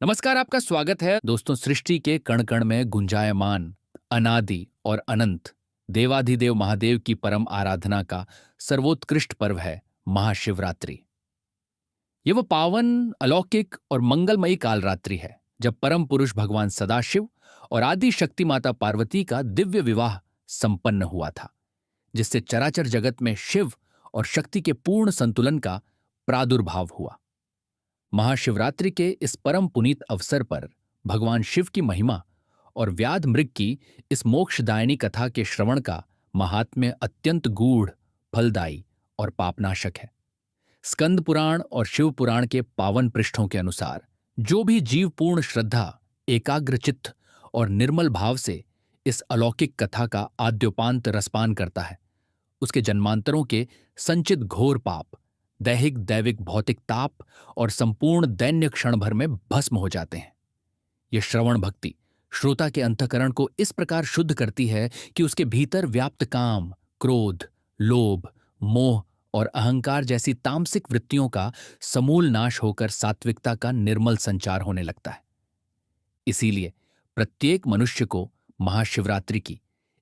नमस्कार, आपका स्वागत है दोस्तों। सृष्टि के कण कण में गुंजायमान अनादि और अनंत देवाधिदेव महादेव की परम आराधना का सर्वोत्कृष्ट पर्व है महाशिवरात्रि। ये वो पावन, अलौकिक और मंगलमयी कालरात्रि है जब परम पुरुष भगवान सदाशिव और आदि शक्ति माता पार्वती का दिव्य विवाह संपन्न हुआ था, जिससे चराचर जगत में शिव और शक्ति के पूर्ण संतुलन का प्रादुर्भाव हुआ। महाशिवरात्रि के इस परम पुनीत अवसर पर भगवान शिव की महिमा और व्याध मृग की इस मोक्षदायिनी कथा के श्रवण का महात्म्य अत्यंत गूढ़, फलदायी और पापनाशक है। स्कंद पुराण और शिव पुराण के पावन पृष्ठों के अनुसार जो भी जीव पूर्ण श्रद्धा, एकाग्र चित्त और निर्मल भाव से इस अलौकिक कथा का आद्योपांत रसपान करता है, उसके जन्मांतरों के संचित घोर पाप, दैहिक दैविक भौतिक ताप और संपूर्ण दैन्य क्षण भर में भस्म हो जाते हैं। यह श्रवण भक्ति श्रोता के अंतःकरण को इस प्रकार शुद्ध करती है कि उसके भीतर व्याप्त काम, क्रोध, लोभ, मोह और अहंकार जैसी तामसिक वृत्तियों का समूल नाश होकर सात्विकता का निर्मल संचार होने लगता है। इसीलिए प्रत्येक मनुष्य को महाशिवरात्रि की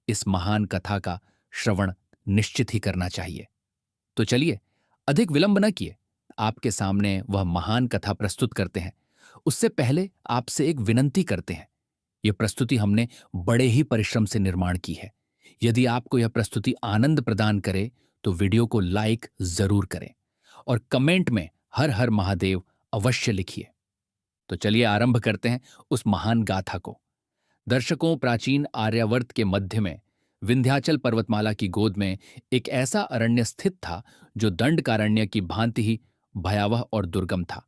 इस महान कथा का श्रवण निश्चित ही करना चाहिए। तो चलिए, अधिक विलंब न किए, आपके सामने वह महान कथा प्रस्तुत करते हैं। उससे पहले आपसे एक विनंती करते हैं। यह प्रस्तुति हमने बड़े ही परिश्रम से निर्माण की है। यदि आपको यह प्रस्तुति आनंद प्रदान करे तो वीडियो को लाइक जरूर करें और कमेंट में हर हर महादेव अवश्य लिखिए। तो चलिए आरंभ करते हैं उस महान गाथा को। दर्शकों, प्राचीन आर्यावर्त के मध्य में विंध्याचल पर्वतमाला की गोद में एक ऐसा अरण्य स्थित था जो दंडकारण्य की भांति ही भयावह और दुर्गम था।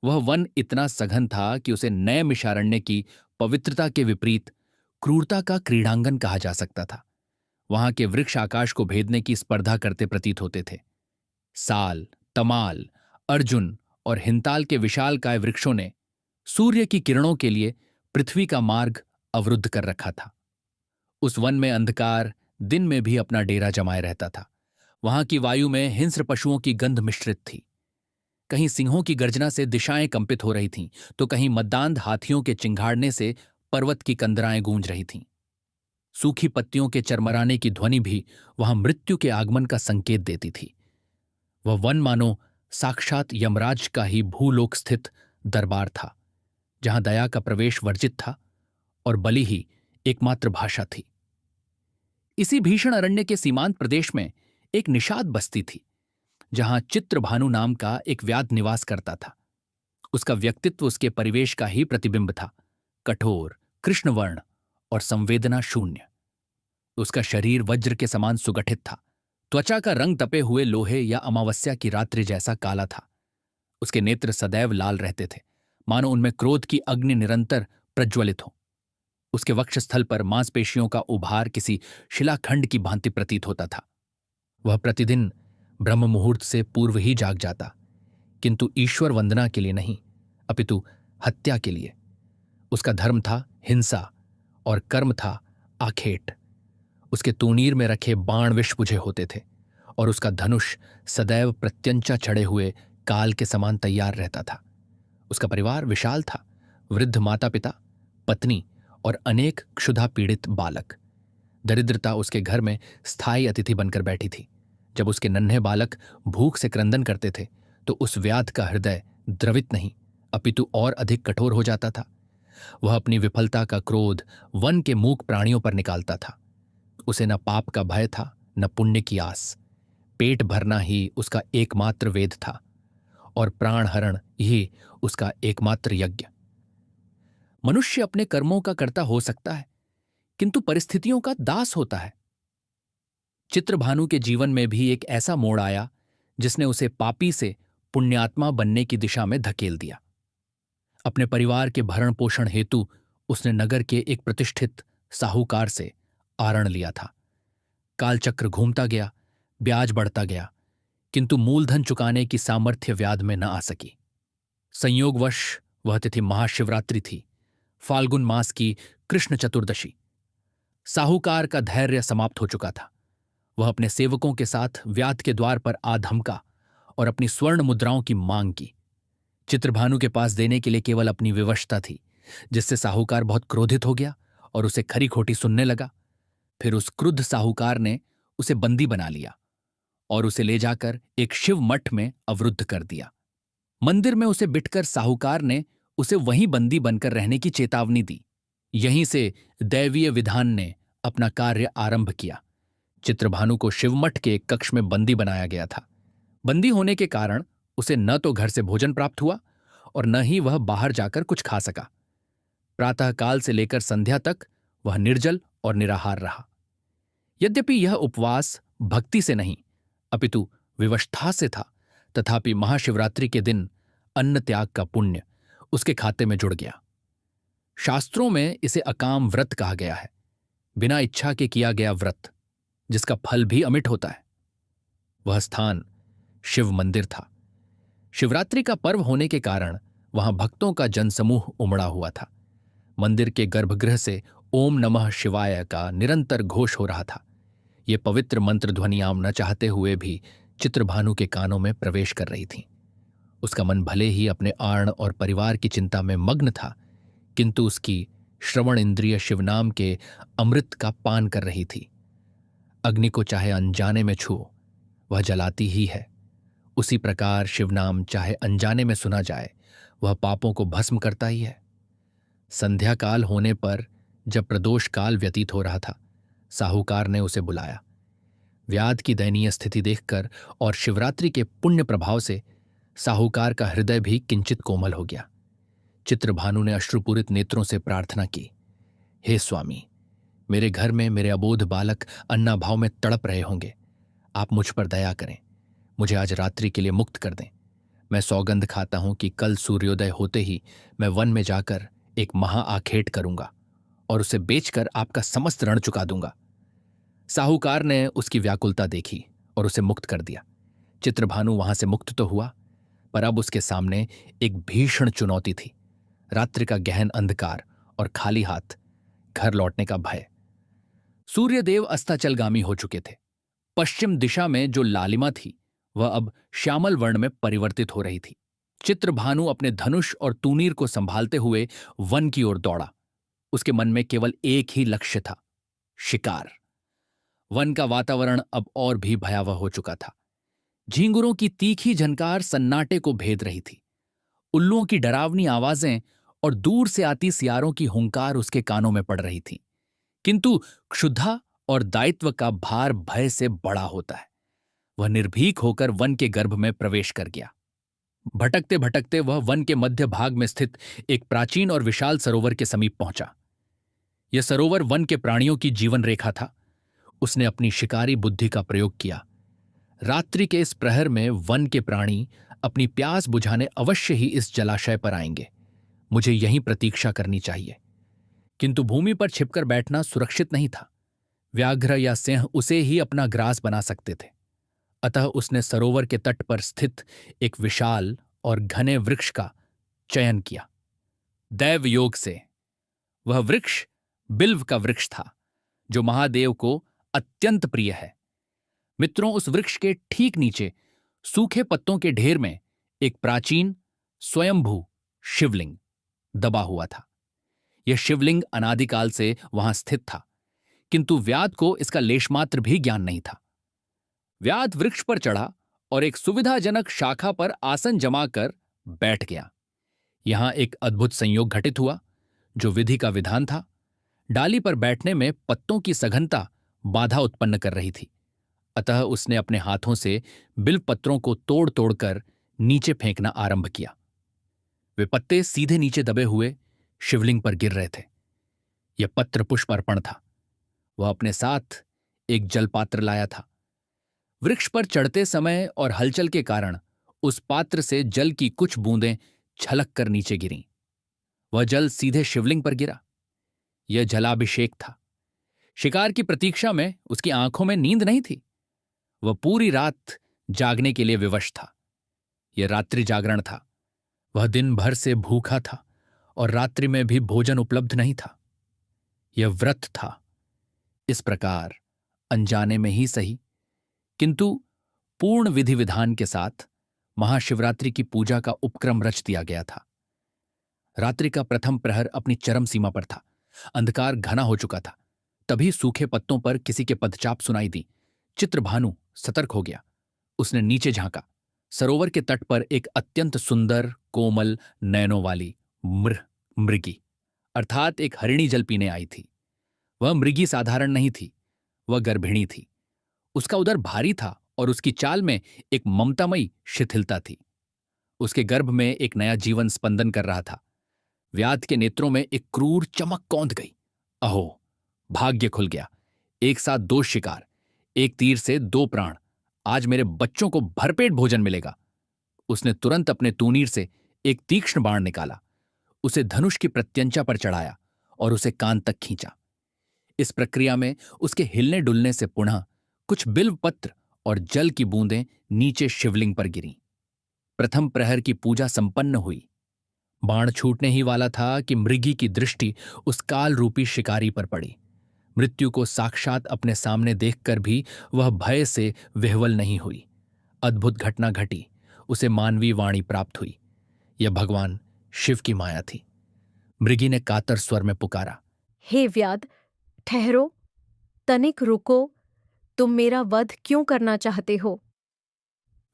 वह वन इतना सघन था कि उसे नैमिषारण्य की पवित्रता के विपरीत क्रूरता का क्रीड़ांगन कहा जा सकता था। वहां के वृक्ष आकाश को भेदने की स्पर्धा करते प्रतीत होते थे। साल, तमाल, अर्जुन और हिंताल के विशालकाय वृक्षों ने सूर्य की किरणों के लिए पृथ्वी का मार्ग अवरुद्ध कर रखा था। उस वन में अंधकार दिन में भी अपना डेरा जमाए रहता था। वहां की वायु में हिंस्र पशुओं की गंध मिश्रित थी। कहीं सिंहों की गर्जना से दिशाएं कंपित हो रही थीं, तो कहीं मद्दांध हाथियों के चिंघाड़ने से पर्वत की कंदराएं गूंज रही थीं। सूखी पत्तियों के चरमराने की ध्वनि भी वहां मृत्यु के आगमन का संकेत देती थी। वह वन मानो साक्षात यमराज का ही भूलोक स्थित दरबार था, जहां दया का प्रवेश वर्जित था और बलि ही एकमात्र भाषा थी। इसी भीषण अरण्य के सीमांत प्रदेश में एक निषाद बस्ती थी, जहां चित्रभानु नाम का एक व्याध निवास करता था। उसका व्यक्तित्व उसके परिवेश का ही प्रतिबिंब था, कठोर, कृष्णवर्ण और संवेदना शून्य। उसका शरीर वज्र के समान सुगठित था। त्वचा का रंग तपे हुए लोहे या अमावस्या की रात्रि जैसा काला था। उसके नेत्र सदैव लाल रहते थे, मानो उनमें क्रोध की अग्नि निरंतर प्रज्वलित हो। उसके वक्षस्थल पर मांसपेशियों का उभार किसी शिलाखंड की भांति प्रतीत होता था। वह प्रतिदिन ब्रह्म मुहूर्त से पूर्व ही जाग जाता, किंतु ईश्वर वंदना के लिए नहीं, अपितु हत्या के लिए। उसका धर्म था हिंसा और कर्म था आखेट। उसके तूणीर में रखे बाण विष बुझे होते थे और उसका धनुष सदैव प्रत्यंचा चढ़े हुए काल के समान तैयार रहता था। उसका परिवार विशाल था, वृद्ध माता पिता, पत्नी और अनेक क्षुधा पीड़ित बालक। दरिद्रता उसके घर में स्थायी अतिथि बनकर बैठी थी। जब उसके नन्हे बालक भूख से क्रंदन करते थे तो उस व्याध का हृदय द्रवित नहीं, अपितु और अधिक कठोर हो जाता था। वह अपनी विफलता का क्रोध वन के मूक प्राणियों पर निकालता था। उसे न पाप का भय था, न पुण्य की आस। पेट भरना ही उसका एकमात्र वेद था और प्राणहरण ही उसका एकमात्र यज्ञ। मनुष्य अपने कर्मों का कर्ता हो सकता है, किंतु परिस्थितियों का दास होता है। चित्रभानु के जीवन में भी एक ऐसा मोड़ आया जिसने उसे पापी से पुण्यात्मा बनने की दिशा में धकेल दिया। अपने परिवार के भरण पोषण हेतु उसने नगर के एक प्रतिष्ठित साहूकार से आरण लिया था। कालचक्र घूमता गया, ब्याज बढ़ता गया, किंतु मूलधन चुकाने की सामर्थ्य व्याध में न आ सकी। संयोगवश वह तिथि महाशिवरात्रि थी, फाल्गुन मास की कृष्ण चतुर्दशी। साहूकार का धैर्य समाप्त हो चुका था। वह अपने सेवकों के साथ व्याध के द्वार पर आ धमका और अपनी स्वर्ण मुद्राओं की मांग की। चित्रभानु के पास देने के लिए केवल अपनी विवशता थी, जिससे साहूकार बहुत क्रोधित हो गया और उसे खरी खोटी सुनने लगा। फिर उस क्रुद्ध साहूकार ने उसे बंदी बना लिया और उसे ले जाकर एक शिव मठ में अवरुद्ध कर दिया। मंदिर में उसे बिठकर साहूकार ने उसे वहीं बंदी बनकर रहने की चेतावनी दी। यहीं से दैवीय विधान ने अपना कार्य आरंभ किया। चित्रभानु को शिवमठ के एक कक्ष में बंदी बनाया गया था। बंदी होने के कारण उसे न तो घर से भोजन प्राप्त हुआ और न ही वह बाहर जाकर कुछ खा सका। प्रातःकाल से लेकर संध्या तक वह निर्जल और निराहार रहा। यद्यपि यह उपवास भक्ति से नहीं अपितु विवशता से था, तथापि महाशिवरात्रि के दिन अन्न त्याग का पुण्य उसके खाते में जुड़ गया। शास्त्रों में इसे अकाम व्रत कहा गया है, बिना इच्छा के किया गया व्रत जिसका फल भी अमिट होता है। वह स्थान शिव मंदिर था। शिवरात्रि का पर्व होने के कारण वहां भक्तों का जनसमूह उमड़ा हुआ था। मंदिर के गर्भगृह से ओम नमः शिवाय का निरंतर घोष हो रहा था। ये पवित्र मंत्र ध्वनियां न चाहते हुए भी चित्रभानु के कानों में प्रवेश कर रही थीं। उसका मन भले ही अपने आर्ण और परिवार की चिंता में मग्न था, किंतु उसकी श्रवण इंद्रिय शिवनाम के अमृत का पान कर रही थी। अग्नि को चाहे अनजाने में छुओ, वह जलाती ही है। उसी प्रकार शिवनाम चाहे अनजाने में सुना जाए, वह पापों को भस्म करता ही है। संध्या काल होने पर जब प्रदोष काल व्यतीत हो रहा था, साहूकार ने उसे बुलाया। व्याध की दयनीय स्थिति देखकर और शिवरात्रि के पुण्य प्रभाव से साहूकार का हृदय भी किंचित कोमल हो गया। चित्रभानु ने अश्रुपूरित नेत्रों से प्रार्थना की, हे स्वामी, मेरे घर में मेरे अबोध बालक अन्नाभाव में तड़प रहे होंगे। आप मुझ पर दया करें, मुझे आज रात्रि के लिए मुक्त कर दें। मैं सौगंध खाता हूं कि कल सूर्योदय होते ही मैं वन में जाकर एक महा आखेट करूंगा और उसे बेचकर आपका समस्त ऋण चुका दूंगा। साहूकार ने उसकी व्याकुलता देखी और उसे मुक्त कर दिया। चित्रभानु वहां से मुक्त तो हुआ, पर अब उसके सामने एक भीषण चुनौती थी। रात्रि का गहन अंधकार और खाली हाथ घर लौटने का भय। सूर्यदेव अस्ताचलगामी हो चुके थे। पश्चिम दिशा में जो लालिमा थी वह अब श्यामल वर्ण में परिवर्तित हो रही थी। चित्रभानु अपने धनुष और तूनीर को संभालते हुए वन की ओर दौड़ा। उसके मन में केवल एक ही लक्ष्य था, शिकार। वन का वातावरण अब और भी भयावह हो चुका था। झींगुरों की तीखी झनकार सन्नाटे को भेद रही थी। उल्लुओं की डरावनी आवाजें और दूर से आती सियारों की हुंकार उसके कानों में पड़ रही थी। किंतु क्षुधा और दायित्व का भार भय से बड़ा होता है। वह निर्भीक होकर वन के गर्भ में प्रवेश कर गया। भटकते भटकते वह वन के मध्य भाग में स्थित एक प्राचीन और विशाल सरोवर के समीप पहुंचा। यह सरोवर वन के प्राणियों की जीवन रेखा था। उसने अपनी शिकारी बुद्धि का प्रयोग किया। रात्रि के इस प्रहर में वन के प्राणी अपनी प्यास बुझाने अवश्य ही इस जलाशय पर आएंगे। मुझे यहीं प्रतीक्षा करनी चाहिए। किंतु भूमि पर छिपकर बैठना सुरक्षित नहीं था। व्याघ्र या सिंह उसे ही अपना ग्रास बना सकते थे। अतः उसने सरोवर के तट पर स्थित एक विशाल और घने वृक्ष का चयन किया। दैव योग से वह वृक्ष बिल्व का वृक्ष था, जो महादेव को अत्यंत प्रिय है। मित्रों, उस वृक्ष के ठीक नीचे सूखे पत्तों के ढेर में एक प्राचीन स्वयंभू शिवलिंग दबा हुआ था। यह शिवलिंग अनादिकाल से वहां स्थित था, किंतु व्याध को इसका लेशमात्र भी ज्ञान नहीं था। व्याध वृक्ष पर चढ़ा और एक सुविधाजनक शाखा पर आसन जमाकर बैठ गया। यहां एक अद्भुत संयोग घटित हुआ, जो विधि का विधान था। डाली पर बैठने में पत्तों की सघनता बाधा उत्पन्न कर रही थी। अतः उसने अपने हाथों से बिल्व पत्रों को तोड़ तोड़कर नीचे फेंकना आरंभ किया। वे पत्ते सीधे नीचे दबे हुए शिवलिंग पर गिर रहे थे। यह पत्र पुष्प अर्पण था। वह अपने साथ एक जलपात्र लाया था। वृक्ष पर चढ़ते समय और हलचल के कारण उस पात्र से जल की कुछ बूंदें छलक कर नीचे गिरीं। वह जल सीधे शिवलिंग पर गिरा। यह जलाभिषेक था। शिकार की प्रतीक्षा में उसकी आंखों में नींद नहीं थी। वह पूरी रात जागने के लिए विवश था। यह रात्रि जागरण था। वह दिन भर से भूखा था और रात्रि में भी भोजन उपलब्ध नहीं था। यह व्रत था। इस प्रकार अनजाने में ही सही, किंतु पूर्ण विधि विधान के साथ महाशिवरात्रि की पूजा का उपक्रम रच दिया गया था। रात्रि का प्रथम प्रहर अपनी चरम सीमा पर था। अंधकार घना हो चुका था। तभी सूखे पत्तों पर किसी के पदचाप सुनाई दी। चित्रभानु सतर्क हो गया। उसने नीचे झांका। सरोवर के तट पर एक अत्यंत सुंदर कोमल नयनों वाली मृगी अर्थात एक हरिणी जल पीने आई थी। वह मृगी साधारण नहीं थी, वह गर्भिणी थी। उसका उदर भारी था और उसकी चाल में एक ममतामयी शिथिलता थी। उसके गर्भ में एक नया जीवन स्पंदन कर रहा था। व्याध के नेत्रों में एक क्रूर चमक कौंध गई। अहो, भाग्य खुल गया। एक साथ दो शिकार, एक तीर से दो प्राण। आज मेरे बच्चों को भरपेट भोजन मिलेगा। उसने तुरंत अपने तूनीर से एक तीक्ष्ण बाण निकाला, उसे धनुष की प्रत्यंचा पर चढ़ाया और उसे कान तक खींचा। इस प्रक्रिया में उसके हिलने डुलने से पुनः कुछ बिल्व पत्र और जल की बूंदें नीचे शिवलिंग पर गिरीं। प्रथम प्रहर की पूजा संपन्न हुई। बाण छूटने ही वाला था कि मृगी की दृष्टि उस काल रूपी शिकारी पर पड़ी। मृत्यु को साक्षात अपने सामने देखकर भी वह भय से विह्वल नहीं हुई। अद्भुत घटना घटी। उसे मानवीय वाणी प्राप्त हुई। यह भगवान शिव की माया थी। मृगी ने कातर स्वर में पुकारा, हे व्याध, ठहरो, तनिक रुको। तुम मेरा वध क्यों करना चाहते हो?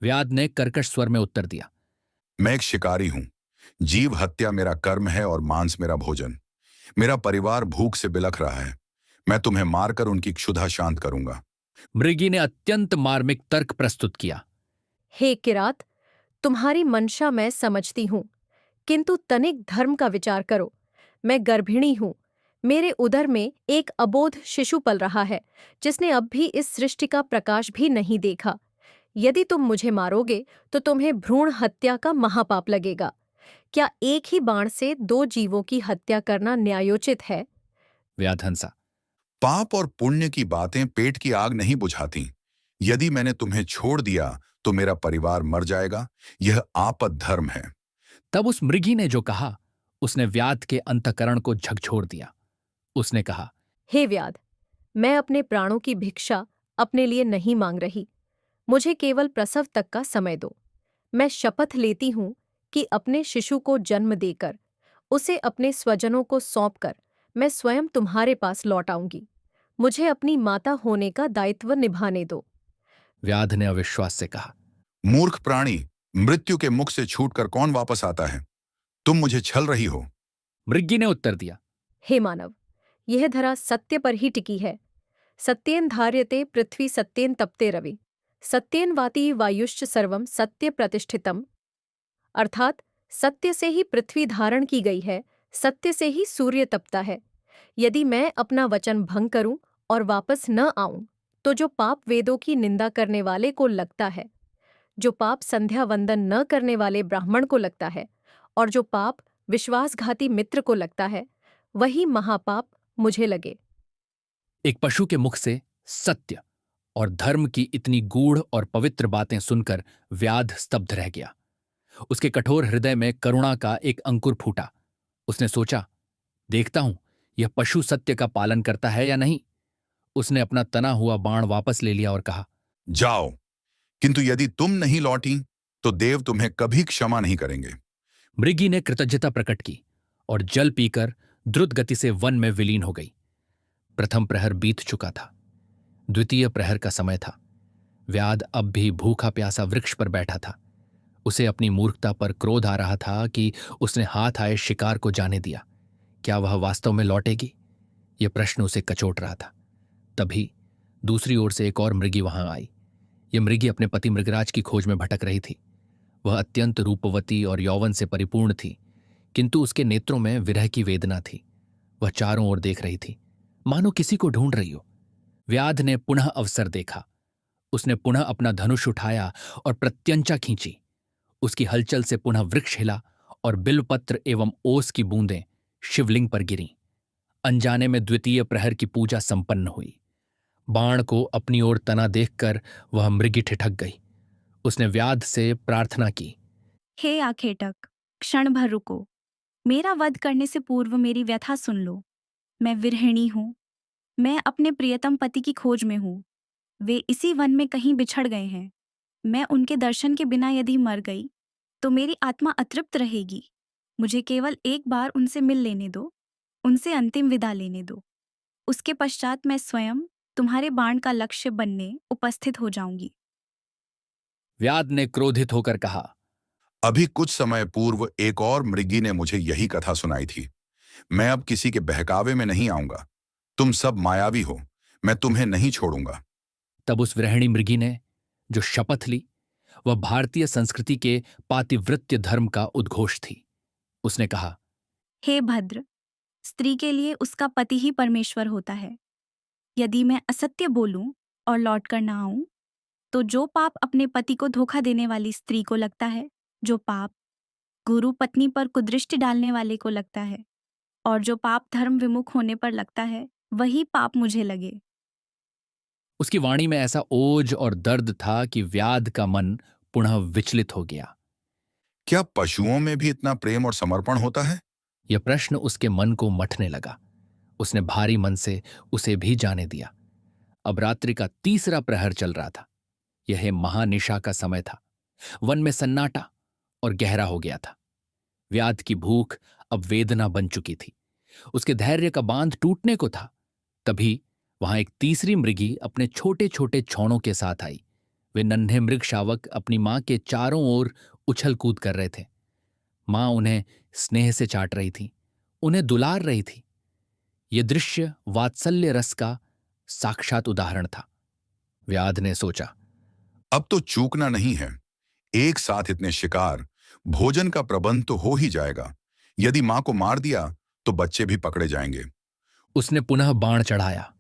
व्याध ने कर्कश स्वर में उत्तर दिया, मैं एक शिकारी हूं। जीव हत्या मेरा कर्म है और मांस मेरा भोजन। मेरा परिवार भूख से बिलख रहा है। मैं तुम्हें मारकर उनकी क्षुधा शांत करूंगा। मृगी ने अत्यंत मार्मिक तर्क प्रस्तुत किया। हे किरात, तुम्हारी मंशा मैं समझती हूं, किंतु तनिक धर्म का विचार करो। मैं गर्भिणी हूं। मेरे उदर में एक अबोध शिशु पल रहा है, जिसने अब भी इस सृष्टि का प्रकाश भी नहीं देखा। यदि तुम मुझे मारोगे तो तुम्हें भ्रूण हत्या का महापाप लगेगा। क्या एक ही बाण से दो जीवों की हत्या करना न्यायोचित है? व्याध हंसा, पाप और पुण्य की बातें पेट की आग नहीं बुझाती। यदि मैंने तुम्हें छोड़ दिया तो मेरा परिवार मर जाएगा। यह आपद धर्म है। तब उस मृगी ने जो कहा, उसने व्याध के अंतःकरण को झकझोर दिया। उसने कहा, हे व्याध, मैं अपने प्राणों की भिक्षा अपने लिए नहीं मांग रही। मुझे केवल प्रसव तक का समय दो। मैं शपथ लेती हूं कि अपने शिशु को जन्म देकर, उसे अपने स्वजनों को सौंपकर मैं स्वयं तुम्हारे पास लौट आऊंगी। मुझे अपनी माता होने का दायित्व निभाने दो। व्याध ने अविश्वास से कहा, मूर्ख प्राणी, मृत्यु के मुख से छूटकर कौन वापस आता है? तुम मुझे छल रही हो। मृगी ने उत्तर दिया, हे मानव, यह धरा सत्य पर ही टिकी है। सत्येन धार्यते पृथ्वी सत्येन तपते रवि। सत्येन वाति वायुश्च सर्वम सत्य प्रतिष्ठितम। अर्थात सत्य से ही पृथ्वी धारण की गई है, सत्य से ही सूर्य तपता है। यदि मैं अपना वचन भंग करूं और वापस न आऊं, तो जो पाप वेदों की निंदा करने वाले को लगता है, जो पाप संध्या वंदन न करने वाले ब्राह्मण को लगता है, और जो पाप विश्वासघाती मित्र को लगता है, वही महापाप मुझे लगे। एक पशु के मुख से सत्य और धर्म की इतनी गूढ़ और पवित्र बातें सुनकर व्याध स्तब्ध रह गया। उसके कठोर हृदय में करुणा का एक अंकुर फूटा। उसने सोचा, देखता हूं यह पशु सत्य का पालन करता है या नहीं। उसने अपना तना हुआ बाण वापस ले लिया और कहा, जाओ, किंतु यदि तुम नहीं लौटी तो देव तुम्हें कभी क्षमा नहीं करेंगे। मृगी ने कृतज्ञता प्रकट की और जल पीकर द्रुत गति से वन में विलीन हो गई। प्रथम प्रहर बीत चुका था। द्वितीय प्रहर का समय था। व्याध अब भी भूखा प्यासा वृक्ष पर बैठा था। उसे अपनी मूर्खता पर क्रोध आ रहा था कि उसने हाथ आए शिकार को जाने दिया। क्या वह वास्तव में लौटेगी? यह प्रश्न उसे कचोट रहा था। तभी दूसरी ओर से एक और मृगी वहां आई। यह मृगी अपने पति मृगराज की खोज में भटक रही थी। वह अत्यंत रूपवती और यौवन से परिपूर्ण थी, किंतु उसके नेत्रों में विरह की वेदना थी। वह चारों ओर देख रही थी, मानो किसी को ढूंढ रही हो। व्याध ने पुनः अवसर देखा। उसने पुनः अपना धनुष उठाया और प्रत्यंचा खींची। उसकी हलचल से पुनः वृक्ष हिला और बिल्वपत्र एवं ओस की बूंदें शिवलिंग पर गिरीं। अनजाने में द्वितीय प्रहर की पूजा संपन्न हुई। बाण को अपनी ओर तना देखकर वह मृगी ठिठक गई। उसने व्याध से प्रार्थना की, हे आखेटक, क्षण भर रुको। मेरा वध करने से पूर्व मेरी व्यथा सुन लो। मैं विरहिणी हूँ। मैं अपने प्रियतम पति की खोज में हूँ। वे इसी वन में कहीं बिछड़ गए हैं। मैं उनके दर्शन के बिना यदि मर गई तो मेरी आत्मा अतृप्त रहेगी। मुझे केवल एक बार उनसे मिल लेने दो, उनसे अंतिम विदा लेने दो। उसके पश्चात मैं स्वयं तुम्हारे बाण का लक्ष्य बनने उपस्थित हो जाऊंगी। व्याध ने क्रोधित होकर कहा, अभी कुछ समय पूर्व एक और मृगी ने मुझे यही कथा सुनाई थी। मैं अब किसी के बहकावे में नहीं आऊंगा। तुम सब मायावी हो, मैं तुम्हें नहीं छोड़ूंगा। तब उस वृहणी मृगी ने जो शपथ ली वह भारतीय संस्कृति के पातिव्रत्य धर्म का उद्घोष थी। उसने कहा, हे भद्र, स्त्री के लिए उसका पति ही परमेश्वर होता है। यदि मैं असत्य बोलूं और लौट कर ना आऊं तो जो पाप अपने पति को धोखा देने वाली स्त्री को लगता है, जो पाप गुरु पत्नी पर कुदृष्टि डालने वाले को लगता है, और जो पाप धर्म विमुख होने पर लगता है, वही पाप मुझे लगे। उसकी वाणी में ऐसा ओज और दर्द था कि व्याध का मन पुनः विचलित हो गया। क्या पशुओं में भी इतना प्रेम और समर्पण होता है? यह प्रश्न उसके मन को मथने लगा। उसने भारी मन से उसे भी जाने दिया। अब रात्रि का तीसरा प्रहर चल रहा था। यह महानिशा का समय था। वन में सन्नाटा और गहरा हो गया था। व्याध की भूख अब वेदना बन चुकी थी। उसके धैर्य का बांध टूटने को था। तभी वहां एक तीसरी मृगी अपने छोटे छोटे छौणों के साथ आई। वे नन्हे मृग शावक अपनी मां के चारों ओर उछल कूद कर रहे थे। मां उन्हें स्नेह से चाट रही थी, उन्हें दुलार रही थी। यह दृश्य वात्सल्य रस का साक्षात उदाहरण था। व्याध ने सोचा, अब तो चूकना नहीं है। एक साथ इतने शिकार, भोजन का प्रबंध तो हो ही जाएगा। यदि मां को मार दिया तो बच्चे भी पकड़े जाएंगे। उसने पुनः बाण चढ़ाया।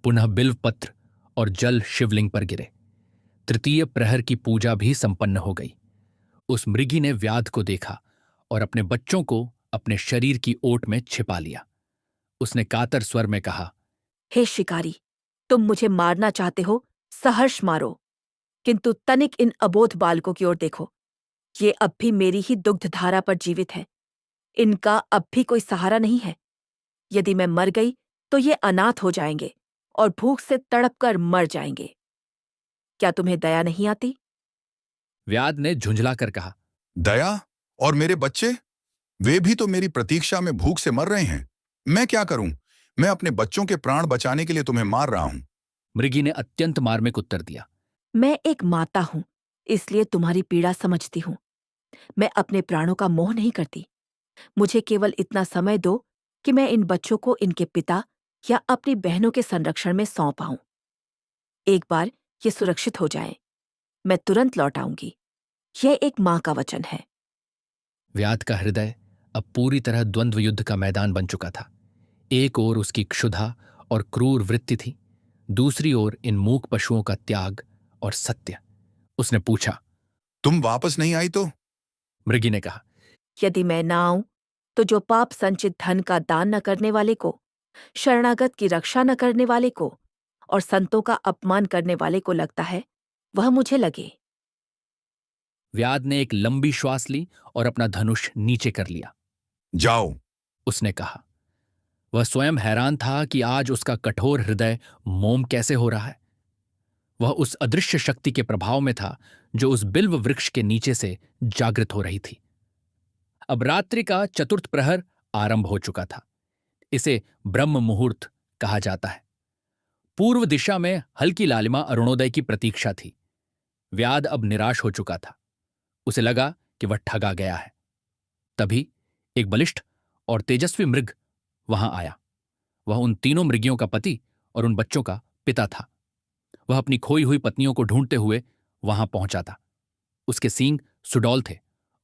पुनः बिल्व पत्र और जल शिवलिंग पर गिरे। तृतीय प्रहर की पूजा भी संपन्न हो गई। उस मृगी ने व्याध को देखा और अपने बच्चों को अपने शरीर की ओट में छिपा लिया। उसने कातर स्वर में कहा, हे शिकारी, तुम मुझे मारना चाहते हो, सहर्ष मारो, किंतु तनिक इन अबोध बालकों की ओर देखो। ये अब भी मेरी ही दुग्ध धारा पर जीवित है। इनका अब भी कोई सहारा नहीं है। यदि मैं मर गई तो ये अनाथ हो जाएंगे और भूख से तड़प कर मर जाएंगे। क्या तुम्हें दया नहीं आती? व्याध ने झुंझला कर कहा, दया? और मेरे बच्चे? वे भी तो मेरी प्रतीक्षा में भूख से मर रहे हैं। मैं क्या करूं? मैं अपने बच्चों के प्राण बचाने के लिए तुम्हें मार रहा हूं। मृगी ने अत्यंत मार्मिक उत्तर दिया, मैं एक माता हूं, इसलिए तुम्हारी पीड़ा समझती हूं। मैं अपने प्राणों का मोह नहीं करती। मुझे केवल इतना समय दो कि मैं इन बच्चों को इनके पिता या अपनी बहनों के संरक्षण में सौंप आऊं। एक बार ये सुरक्षित हो जाए, मैं तुरंत लौट आऊंगी। यह एक मां का वचन है। व्याध का हृदय अब पूरी तरह द्वंद्व युद्ध का मैदान बन चुका था। एक ओर उसकी क्षुधा और क्रूर वृत्ति थी, दूसरी ओर इन मूक पशुओं का त्याग और सत्य। उसने पूछा, तुम वापस नहीं आई तो? मृगी ने कहा, यदि मैं ना आऊं तो जो पाप संचित धन का दान न करने वाले को, शरणागत की रक्षा न करने वाले को और संतों का अपमान करने वाले को लगता है, वह मुझे लगे। व्याध ने एक लंबी श्वास ली और अपना धनुष नीचे कर लिया। जाओ, उसने कहा। वह स्वयं हैरान था कि आज उसका कठोर हृदय मोम कैसे हो रहा है। वह उस अदृश्य शक्ति के प्रभाव में था जो उस बिल्व वृक्ष के नीचे से जागृत हो रही थी। अब रात्रि का चतुर्थ प्रहर आरंभ हो चुका था। इसे ब्रह्म मुहूर्त कहा जाता है। पूर्व दिशा में हल्की लालिमा अरुणोदय की प्रतीक्षा थी। व्याध अब निराश हो चुका था। उसे लगा कि वह ठगा गया है। तभी एक बलिष्ठ और तेजस्वी मृग वहां आया। वह उन तीनों मृगियों का पति और उन बच्चों का पिता था। वह अपनी खोई हुई पत्नियों को ढूंढते हुए वहां पहुंचा था। उसके सींग सुडौल थे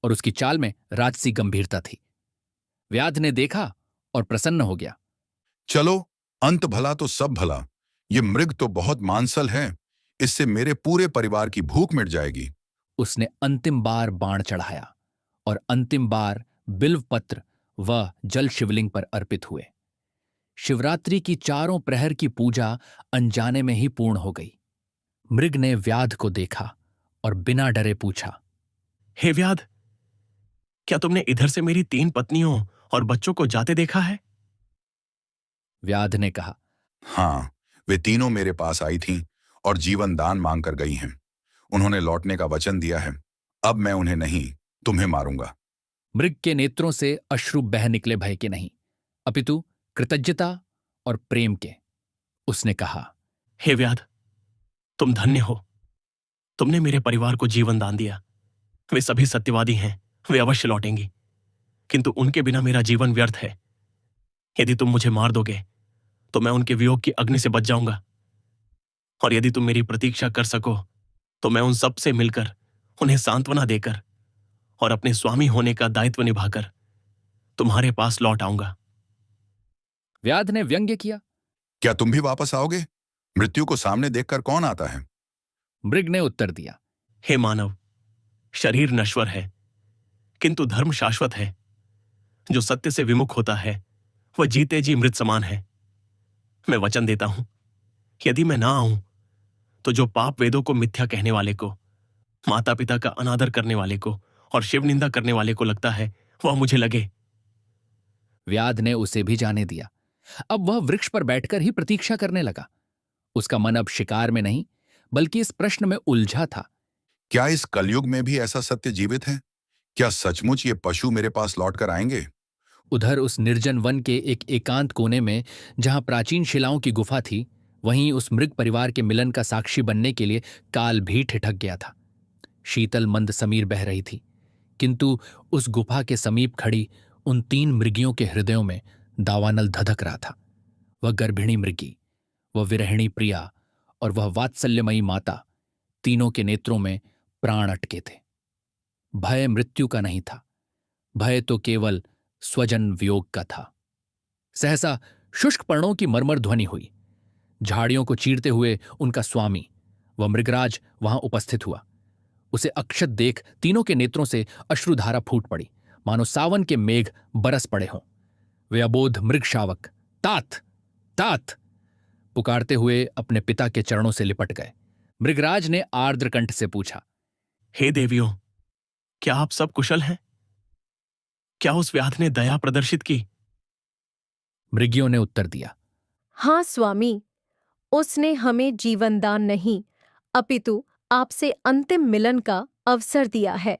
और उसकी चाल में राजसी गंभीरता थी। व्याध ने देखा और प्रसन्न हो गया। चलो, अंत भला तो सब भला। ये मृग तो बहुत मांसल है। इससे मेरे पूरे परिवार की भूख मिट जाएगी। उसने अंतिम बार बाण चढ़ाया और अंतिम बार बिल्व पत्र व जल शिवलिंग पर अर्पित हुए। शिवरात्रि की चारों प्रहर की पूजा अनजाने में ही पूर्ण हो गई। मृग ने व्याध को देखा और बिना डरे पूछा, हे व्याध, क्या तुमने इधर से मेरी 3 पत्नियों और बच्चों को जाते देखा है? व्याध ने कहा, हाँ, वे तीनों मेरे पास आई थीं और जीवन दान मांग कर गई हैं। उन्होंने लौटने का वचन दिया है। अब मैं उन्हें नहीं, तुम्हें मारूंगा। मृग के नेत्रों से अश्रु बह निकले, भय के नहीं अपितु कृतज्ञता और प्रेम के। उसने कहा, हे व्याध, तुम धन्य हो। तुमने मेरे परिवार को जीवन दान दिया। वे सभी सत्यवादी हैं, वे अवश्य लौटेंगी, किंतु उनके बिना मेरा जीवन व्यर्थ है। यदि तुम मुझे मार दोगे तो मैं उनके वियोग की अग्नि से बच जाऊंगा, और यदि तुम मेरी प्रतीक्षा कर सको तो मैं उन सब से मिलकर, उन्हें सांत्वना देकर और अपने स्वामी होने का दायित्व निभाकर तुम्हारे पास लौट आऊंगा। व्याध ने व्यंग्य किया। क्या तुम भी वापस आओगे? मृत्यु को सामने देखकर कौन आता है? मृग ने उत्तर दिया, हे मानव, शरीर नश्वर है किंतु धर्म शाश्वत है। जो सत्य से विमुख होता है वह जीते जी मृत समान है। मैं वचन देता हूं, यदि मैं ना आऊं तो जो पाप वेदों को मिथ्या कहने वाले को, माता पिता का अनादर करने वाले को और शिव निंदा करने वाले को लगता है, वह मुझे लगे। व्याध ने उसे भी जाने दिया। अब वह वृक्ष पर बैठकर ही प्रतीक्षा करने लगा। उसका मन अब शिकार में नहीं बल्कि इस प्रश्न में उलझा था, क्या इस कलयुग में भी ऐसा सत्य जीवित है? क्या सचमुच ये पशु मेरे पास लौट कर आएंगे? उधर उस निर्जन वन के एक एकांत कोने में जहां प्राचीन शिलाओं की गुफा थी, वहीं उस मृग परिवार के मिलन का साक्षी बनने के लिए काल भी ठिठक गया था। शीतल मंद समीर बह रही थी, किंतु उस गुफा के समीप खड़ी उन 3 मृगियों के हृदयों में दावानल धधक रहा था। वह गर्भिणी मृगी, वह विरहिणी प्रिया और वह वात्सल्यमयी माता, तीनों के नेत्रों में प्राण अटके थे। भय मृत्यु का नहीं था, भय तो केवल स्वजन वियोग का था। सहसा शुष्क पर्णों की मरमर ध्वनि हुई। झाड़ियों को चीरते हुए उनका स्वामी वह मृगराज वहां उपस्थित हुआ। उसे अक्षत देख तीनों के नेत्रों से अश्रुधारा फूट पड़ी, मानो सावन के मेघ बरस पड़े हों। वे अबोध मृग शावक तात तात पुकारते हुए अपने पिता के चरणों से लिपट गए। मृगराज ने आर्द्र कंठ से पूछा, हे देवियों, क्या आप सब कुशल हैं? क्या उस व्याध ने दया प्रदर्शित की? मृगियों ने उत्तर दिया, हाँ स्वामी, उसने हमें जीवनदान नहीं अपितु आपसे अंतिम मिलन का अवसर दिया है।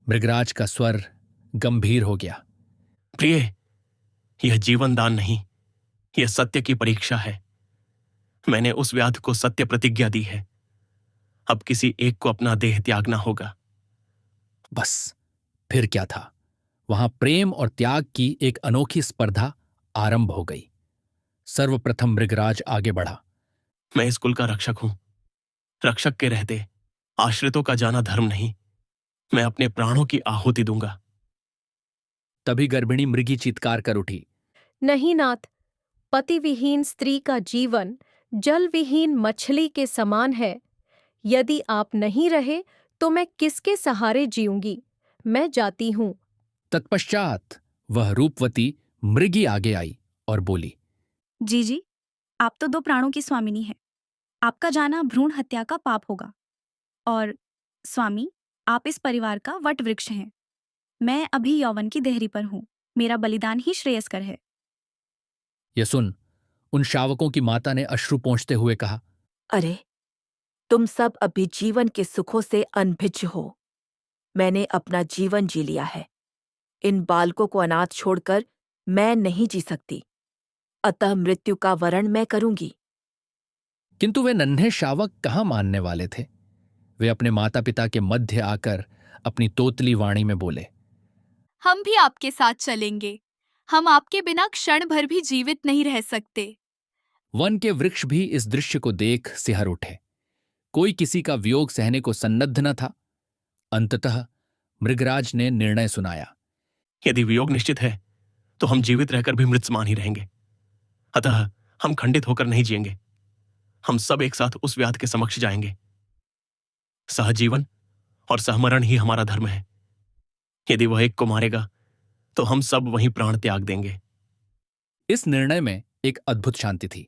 मृगराज का स्वर गंभीर हो गया। प्रिय, यह जीवन दान नहीं, यह सत्य की परीक्षा है। मैंने उस व्याध को सत्य प्रतिज्ञा दी है। अब किसी एक को अपना देह त्यागना होगा। बस, फिर क्या था? वहां प्रेम और त्याग की एक अनोखी स्पर्धा आरंभ हो गई। सर्वप्रथम मृगराज आगे बढ़ा। मैं इस कुल का रक्षक हूं। रक्षक के रहते आश्रितों का जाना धर्म नहीं। मैं अपने प्राणों की आहुति दूंगा। तभी गर्भिणी मृगी चीत्कार कर उठी, नहीं नाथ, पतिविहीन स्त्री का जीवन जल विहीन मछली के समान है। यदि आप नहीं रहे तो मैं किसके सहारे जीऊंगी? मैं जाती हूं। तत्पश्चात वह रूपवती मृगी आगे आई और बोली, जी, आप तो 2 प्राणों की स्वामिनी हैं। आपका जाना भ्रूण हत्या का पाप होगा। और स्वामी, आप इस परिवार का वट वृक्ष हैं। मैं अभी यौवन की देहरी पर हूं। मेरा बलिदान ही श्रेयस्कर है। यह सुन उन शावकों की माता ने अश्रु पोंछते हुए कहा, अरे, तुम सब अभी जीवन के सुखों से अनभिज्ञ हो। मैंने अपना जीवन जी लिया है। इन बालकों को अनाथ छोड़कर मैं नहीं जी सकती, अतः मृत्यु का वरण मैं करूंगी। किंतु वे नन्हे शावक कहाँ मानने वाले थे। वे अपने माता पिता के मध्य आकर अपनी तोतली वाणी में बोले, हम भी आपके साथ चलेंगे। हम आपके बिना क्षण भर भी जीवित नहीं रह सकते। वन के वृक्ष भी इस दृश्य को देख सिहर उठे। कोई किसी का वियोग सहने को सन्नद्ध न था। अंततः मृगराज ने निर्णय सुनाया, यदि वियोग निश्चित है तो हम जीवित रहकर भी मृत समान ही रहेंगे। अतः हम खंडित होकर नहीं जिएंगे। हम सब एक साथ उस व्याध के समक्ष जाएंगे। सहजीवन और सहमरण ही हमारा धर्म है। यदि वह एक को मारेगा तो हम सब वहीं प्राण त्याग देंगे। इस निर्णय में एक अद्भुत शांति थी।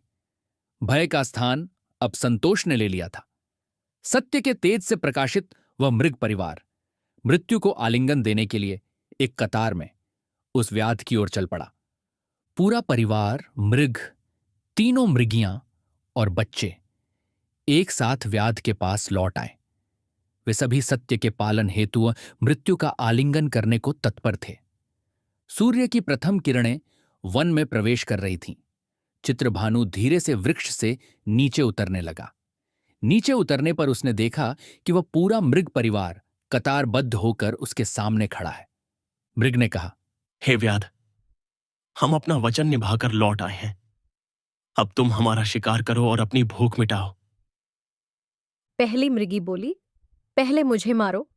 भय का स्थान अब संतोष ने ले लिया था। सत्य के तेज से प्रकाशित वह मृग परिवार मृत्यु को आलिंगन देने के लिए एक कतार में उस व्याध की ओर चल पड़ा। पूरा परिवार, मृग, तीनों मृगियां और बच्चे एक साथ व्याध के पास लौट आए। वे सभी सत्य के पालन हेतु मृत्यु का आलिंगन करने को तत्पर थे। सूर्य की प्रथम किरणें वन में प्रवेश कर रही थीं। चित्रभानु धीरे से वृक्ष से नीचे उतरने लगा। नीचे उतरने पर उसने देखा कि वह पूरा मृग परिवार कतारबद्ध होकर उसके सामने खड़ा है। मृग ने कहा, हे व्याध, हम अपना वचन निभाकर लौट आए हैं। अब तुम हमारा शिकार करो और अपनी भूख मिटाओ। पहली मृगी बोली, पहले मुझे मारो।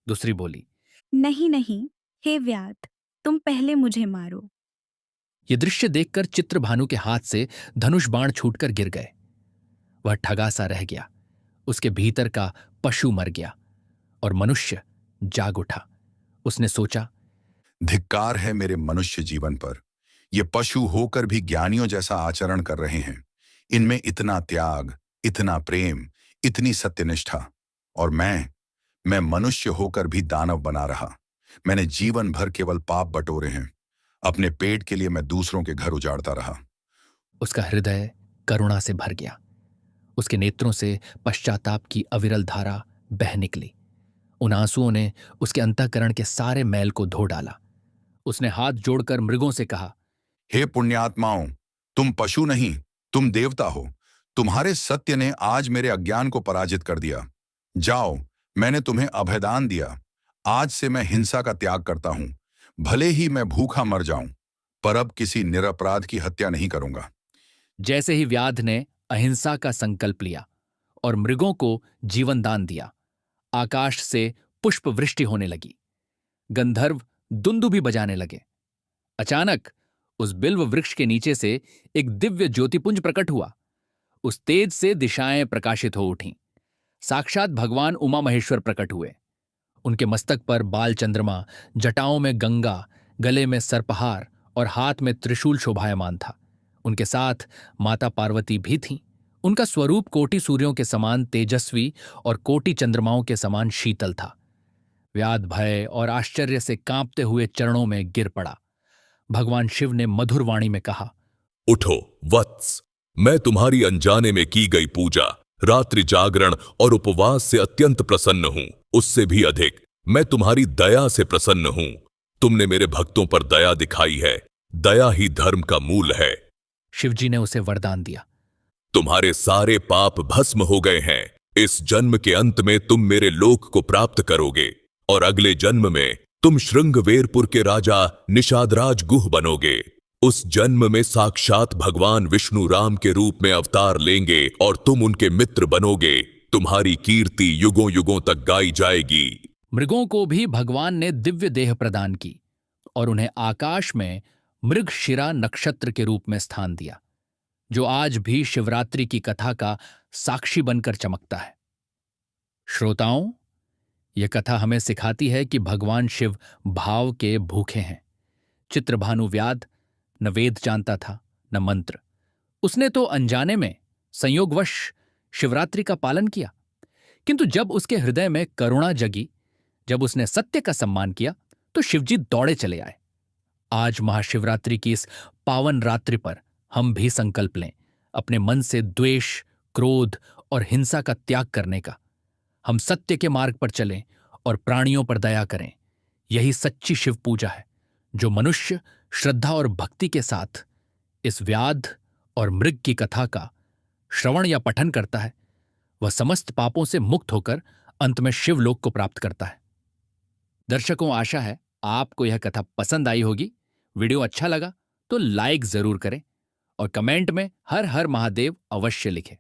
दूसरी बोली, नहीं नहीं, हे व्याध, तुम पहले मुझे मारो। ये दृश्य देखकर चित्रभानु के हाथ से धनुष बाण छूटकर गिर गए। वह ठगा सा रह गया। उसके भीतर का पशु मर गया और मनुष्य जाग उठा। उसने सोचा, धिक्कार है मेरे मनुष्य जीवन पर। ये पशु होकर भी ज्ञानियों जैसा आचरण कर रहे हैं। इनमें इतना त्याग, इतना प्रेम, इतनी सत्यनिष्ठा, और मैं मनुष्य होकर भी दानव बना रहा। मैंने जीवन भर केवल पाप बटोरे हैं। अपने पेट के लिए मैं दूसरों के घर उजाड़ता रहा। उसका हृदय करुणा से भर गया। उसके नेत्रों से पश्चाताप की अविरल धारा बह निकली। उन आंसुओं ने उसके अंतःकरण के सारे मैल को धो डाला। उसने हाथ जोड़कर मृगों से कहा, हे पुण्यात्माओं, तुम पशु नहीं, तुम देवता हो। तुम्हारे सत्य ने आज मेरे अज्ञान को पराजित कर दिया। जाओ, मैंने तुम्हें अभयदान दिया। आज से मैं हिंसा का त्याग करता हूं। भले ही मैं भूखा मर जाऊं, पर अब किसी निरपराध की हत्या नहीं करूंगा। जैसे ही व्याध ने अहिंसा का संकल्प लिया और मृगों को जीवन दान दिया, आकाश से पुष्प वृष्टि होने लगी। गंधर्व दुंदुभी बजाने लगे। अचानक उस बिल्व वृक्ष के नीचे से एक दिव्य ज्योतिपुंज प्रकट हुआ। उस तेज से दिशाएं प्रकाशित हो उठीं। साक्षात भगवान उमा महेश्वर प्रकट हुए। उनके मस्तक पर बाल चंद्रमा, जटाओं में गंगा, गले में सर्पहार और हाथ में त्रिशूल शोभायमान था। उनके साथ माता पार्वती भी थीं। उनका स्वरूप कोटि सूर्यों के समान तेजस्वी और कोटि चंद्रमाओं के समान शीतल था। व्याध भय और आश्चर्य से कांपते हुए चरणों में गिर पड़ा। भगवान शिव ने मधुर वाणी में कहा, उठो वत्स, मैं तुम्हारी अनजाने में की गई पूजा, रात्रि जागरण और उपवास से अत्यंत प्रसन्न हूं। उससे भी अधिक मैं तुम्हारी दया से प्रसन्न हूं। तुमने मेरे भक्तों पर दया दिखाई है। दया ही धर्म का मूल है। शिवजी ने उसे वरदान दिया, तुम्हारे सारे पाप भस्म हो गए हैं। इस जन्म के अंत में तुम मेरे लोक को प्राप्त करोगे और अगले जन्म में तुम श्रृंगवेरपुर के राजा निषादराज गुह बनोगे। उस जन्म में साक्षात भगवान विष्णु राम के रूप में अवतार लेंगे और तुम उनके मित्र बनोगे। तुम्हारी कीर्ति युगों युगों तक गाई जाएगी। मृगों को भी भगवान ने दिव्य देह प्रदान की और उन्हें आकाश में मृगशिरा नक्षत्र के रूप में स्थान दिया, जो आज भी शिवरात्रि की कथा का साक्षी बनकर चमकता है। श्रोताओं, यह कथा हमें सिखाती है कि भगवान शिव भाव के भूखे हैं। चित्रभानु व्याध न वेद जानता था न मंत्र। उसने तो अनजाने में संयोगवश शिवरात्रि का पालन किया, किंतु जब उसके हृदय में करुणा जगी, जब उसने सत्य का सम्मान किया, तो शिवजी दौड़े चले आए। आज महाशिवरात्रि की इस पावन रात्रि पर हम भी संकल्प लें अपने मन से द्वेष, क्रोध और हिंसा का त्याग करने का। हम सत्य के मार्ग पर चलें और प्राणियों पर दया करें। यही सच्ची शिव पूजा है। जो मनुष्य श्रद्धा और भक्ति के साथ इस व्याध और मृग की कथा का श्रवण या पठन करता है, वह समस्त पापों से मुक्त होकर अंत में शिवलोक को प्राप्त करता है। दर्शकों, आशा है आपको यह कथा पसंद आई होगी। वीडियो अच्छा लगा तो लाइक जरूर करें और कमेंट में हर हर महादेव अवश्य लिखें।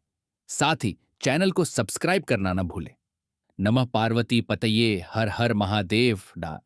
साथ ही चैनल को सब्सक्राइब करना न भूलें। नमः पार्वती पतये हर हर महादेव डा।